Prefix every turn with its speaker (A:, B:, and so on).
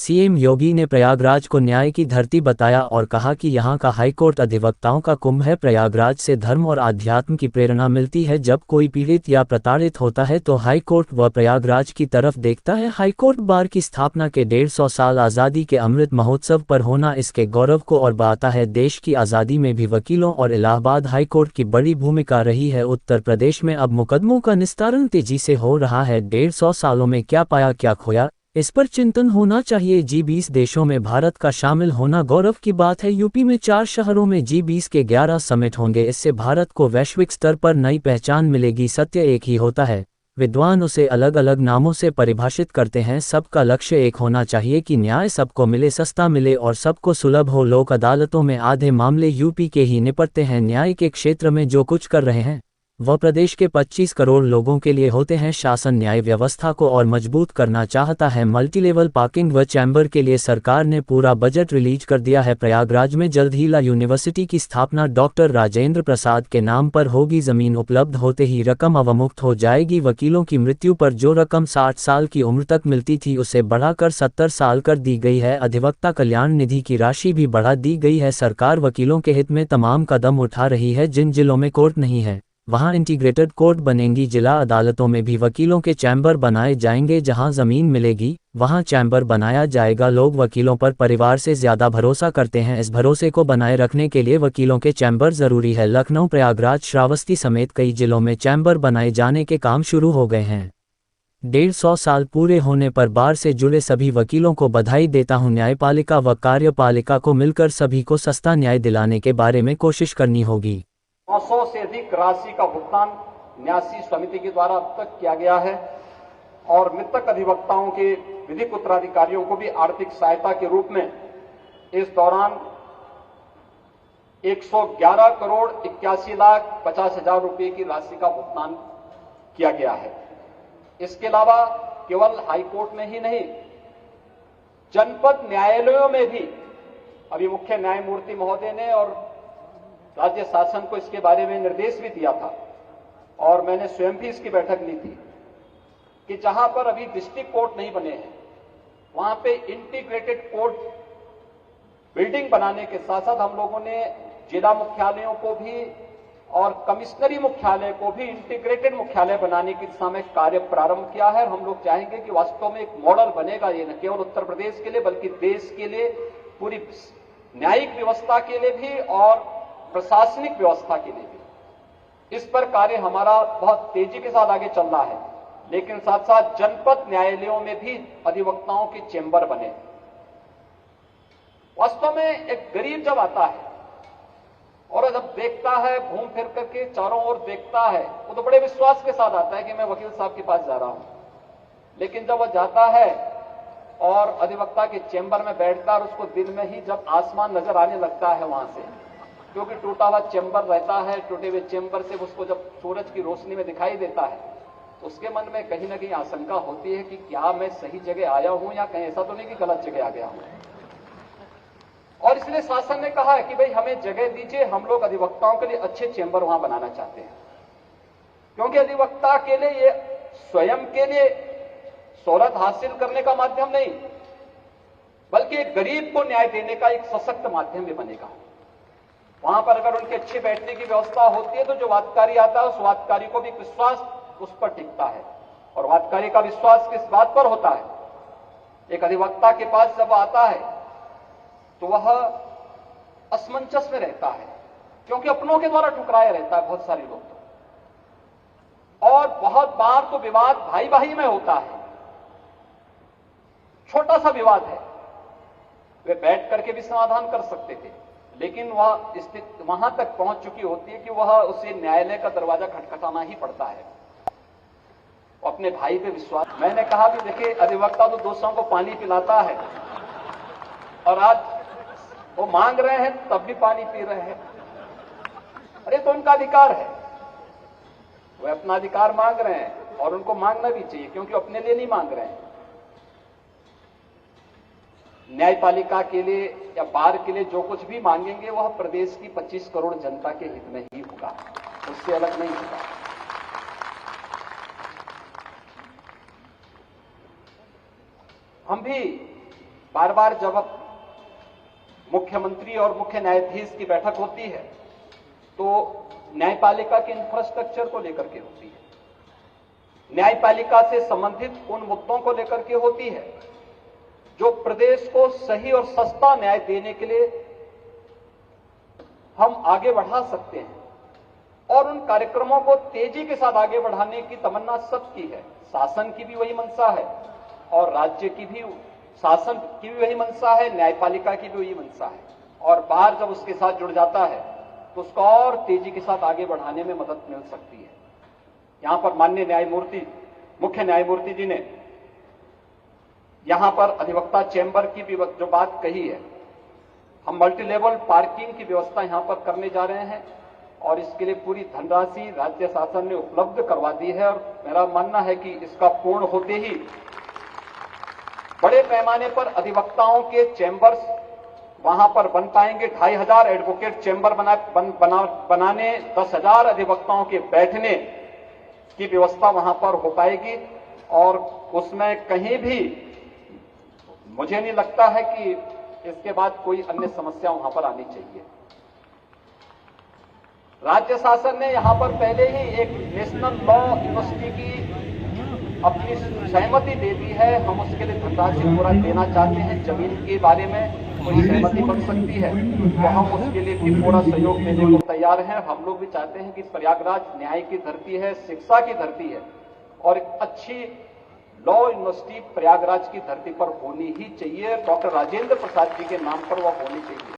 A: CM योगी ने प्रयागराज को न्याय की धरती बताया और कहा कि यहां का हाईकोर्ट अधिवक्ताओं का कुंभ है। प्रयागराज से धर्म और आध्यात्म की प्रेरणा मिलती है। जब कोई पीड़ित या प्रताड़ित होता है तो हाईकोर्ट व प्रयागराज की तरफ देखता है। हाईकोर्ट बार की स्थापना के 150 साल आज़ादी के अमृत महोत्सव पर होना इसके गौरव को और बढ़ाता है। देश की आज़ादी में भी वकीलों और इलाहाबाद हाईकोर्ट की बड़ी भूमिका रही है। उत्तर प्रदेश में अब मुकदमों का निस्तारण तेजी से हो रहा है। 150 सालों में क्या पाया क्या खोया, इस पर चिंतन होना चाहिए। G20 देशों में भारत का शामिल होना गौरव की बात है। यूपी में 4 शहरों में G20 के 11 समिट होंगे। इससे भारत को वैश्विक स्तर पर नई पहचान मिलेगी। सत्य एक ही होता है, विद्वान उसे अलग अलग नामों से परिभाषित करते हैं। सबका लक्ष्य एक होना चाहिए कि न्याय सबको मिले, सस्ता मिले और सबको सुलभ हो। लोक अदालतों में आधे मामले यूपी के ही निपटते हैं। न्याय के क्षेत्र में जो कुछ कर रहे हैं वह प्रदेश के 25 करोड़ लोगों के लिए होते हैं। शासन न्याय व्यवस्था को और मजबूत करना चाहता है। मल्टीलेवल पार्किंग व चैम्बर के लिए सरकार ने पूरा बजट रिलीज कर दिया है। प्रयागराज में जल्द ही ला यूनिवर्सिटी की स्थापना डॉक्टर राजेंद्र प्रसाद के नाम पर होगी। जमीन उपलब्ध होते ही रकम अवमुक्त हो जाएगी। वकीलों की मृत्यु पर जो रकम 60 साल की उम्र तक मिलती थी उसे बढ़ाकर 70 साल कर दी गई है। अधिवक्ता कल्याण निधि की राशि भी बढ़ा दी गई है। सरकार वकीलों के हित में तमाम कदम उठा रही है। जिन जिलों में कोर्ट नहीं है वहां इंटीग्रेटेड कोर्ट बनेंगी। जिला अदालतों में भी वकीलों के चैम्बर बनाए जाएंगे। जहां जमीन मिलेगी वहां चैम्बर बनाया जाएगा। लोग वकीलों पर परिवार से ज्यादा भरोसा करते हैं। इस भरोसे को बनाए रखने के लिए वकीलों के चैम्बर जरूरी है। लखनऊ, प्रयागराज, श्रावस्ती समेत कई जिलों में चैम्बर बनाए जाने के काम शुरू हो गए हैं। 150 साल पूरे होने पर बार से जुड़े सभी वकीलों को बधाई देता हूं। न्यायपालिका व कार्यपालिका को मिलकर सभी को सस्ता न्याय दिलाने के बारे में कोशिश करनी होगी।
B: 900 से अधिक राशि का भुगतान न्यासी समिति के द्वारा अब तक किया गया है और मृतक अधिवक्ताओं के विधिक उत्तराधिकारियों को भी आर्थिक सहायता के रूप में इस दौरान 111 करोड़ 81 लाख 50 हजार रुपए की राशि का भुगतान किया गया है। इसके अलावा केवल हाईकोर्ट में ही नहीं, जनपद न्यायालयों में भी अभी मुख्य न्यायमूर्ति महोदय ने और राज्य शासन को इसके बारे में निर्देश भी दिया था और मैंने स्वयं भी इसकी बैठक ली थी कि जहां पर अभी डिस्ट्रिक्ट कोर्ट नहीं बने हैं वहां पे इंटीग्रेटेड कोर्ट बिल्डिंग बनाने के साथ साथ हम लोगों ने जिला मुख्यालयों को भी और कमिश्नरी मुख्यालय को भी इंटीग्रेटेड मुख्यालय बनाने की दिशा में कार्य प्रारंभ किया है। हम लोग चाहेंगे कि वास्तव में एक मॉडल बनेगा, ये न केवल उत्तर प्रदेश के लिए बल्कि देश के लिए, पूरी न्यायिक व्यवस्था के लिए भी और प्रशासनिक व्यवस्था के लिए भी। इस पर कार्य हमारा बहुत तेजी के साथ आगे चल रहा है, लेकिन साथ साथ जनपद न्यायालयों में भी अधिवक्ताओं के चेंबर बने। वास्तव में एक गरीब जब आता है और जब देखता है, घूम फिर करके चारों ओर देखता है, वो तो बड़े विश्वास के साथ आता है कि मैं वकील साहब के पास जा रहा हूं। लेकिन जब वह जाता है और अधिवक्ता के चेंबर में बैठता है और उसको दिन में ही जब आसमान नजर आने लगता है वहां से, क्योंकि टूटा हुआ चेंबर रहता है, टूटे हुए चेंबर से उसको जब सूरज की रोशनी में दिखाई देता है तो उसके मन में कहीं ना कहीं आशंका होती है कि क्या मैं सही जगह आया हूं या कहीं ऐसा तो नहीं कि गलत जगह आ गया हूं। और इसलिए शासन ने कहा है कि भाई हमें जगह दीजिए, हम लोग अधिवक्ताओं के लिए अच्छे चेंबर वहां बनाना चाहते हैं, क्योंकि अधिवक्ता के लिए ये स्वयं के लिए शोहरत हासिल करने का माध्यम नहीं, बल्कि एक गरीब को न्याय देने का एक सशक्त माध्यम भी बनेगा। वहां पर अगर उनके अच्छे बैठने की व्यवस्था होती है तो जो वादकारी आता है उस वादकारी को भी विश्वास उस पर टिकता है। और वादकारी का विश्वास किस बात पर होता है? एक अधिवक्ता के पास जब आता है तो वह असमंजस में रहता है, क्योंकि अपनों के द्वारा ठुकराया रहता है बहुत सारे लोग तो। और बहुत बार तो विवाद भाई भाई में होता है, छोटा सा विवाद है, वे बैठ करके भी समाधान कर सकते थे, लेकिन वह स्थिति वहां तक पहुंच चुकी होती है कि वह उसे न्यायालय का दरवाजा खटखटाना ही पड़ता है। अपने भाई पे विश्वास, मैंने कहा भी देखिए अधिवक्ता तो दूसरों को पानी पिलाता है और आज वो मांग रहे हैं तब भी पानी पी रहे हैं। अरे तो उनका अधिकार है, वे अपना अधिकार मांग रहे हैं और उनको मांगना भी चाहिए, क्योंकि अपने लिए नहीं मांग रहे हैं। न्यायपालिका के लिए या बार के लिए जो कुछ भी मांगेंगे वह प्रदेश की 25 करोड़ जनता के हित में ही होगा, उससे अलग नहीं होगा। हम भी बार बार जब मुख्यमंत्री और मुख्य न्यायाधीश की बैठक होती है तो न्यायपालिका के इंफ्रास्ट्रक्चर को लेकर के होती है, न्यायपालिका से संबंधित उन मुद्दों को लेकर के होती है जो प्रदेश को सही और सस्ता न्याय देने के लिए हम आगे बढ़ा सकते हैं, और उन कार्यक्रमों को तेजी के साथ आगे बढ़ाने की तमन्ना सबकी है। शासन की भी वही मंशा है और राज्य की भी, शासन की भी वही मंशा है, न्यायपालिका की भी वही मंशा है, और बार जब उसके साथ जुड़ जाता है तो उसको और तेजी के साथ आगे बढ़ाने में मदद मिल सकती है। यहां पर माननीय न्यायमूर्ति, मुख्य न्यायमूर्ति जी ने यहां पर अधिवक्ता चैंबर की भी जो बात कही है, हम मल्टी लेवल पार्किंग की व्यवस्था यहां पर करने जा रहे हैं और इसके लिए पूरी धनराशि राज्य शासन ने उपलब्ध करवा दी है, और मेरा मानना है कि इसका पूर्ण होते ही बड़े पैमाने पर अधिवक्ताओं के चैंबर्स वहां पर बन पाएंगे। 2500 एडवोकेट चैंबर बनाने 10,000 अधिवक्ताओं के बैठने की व्यवस्था वहां पर हो पाएगी, और उसमें कहीं भी मुझे नहीं लगता है कि इसके बाद कोई अन्य समस्या वहां पर आनी चाहिए। राज्य शासन ने यहां पर पहले ही एक नेशनल लॉ यूनिवर्सिटी की अपनी सहमति दे दी है। हम उसके लिए धनराशि पूरा देना चाहते हैं। जमीन के बारे में कोई सहमति बन सकती है तो हम उसके लिए भी पूरा सहयोग देने को तैयार हैं। हम लोग भी चाहते हैं कि प्रयागराज न्याय की धरती है, शिक्षा की धरती है, और एक अच्छी लॉ यूनिवर्सिटी प्रयागराज की धरती पर होनी ही चाहिए। डॉक्टर राजेंद्र प्रसाद जी के नाम पर वह होनी चाहिए।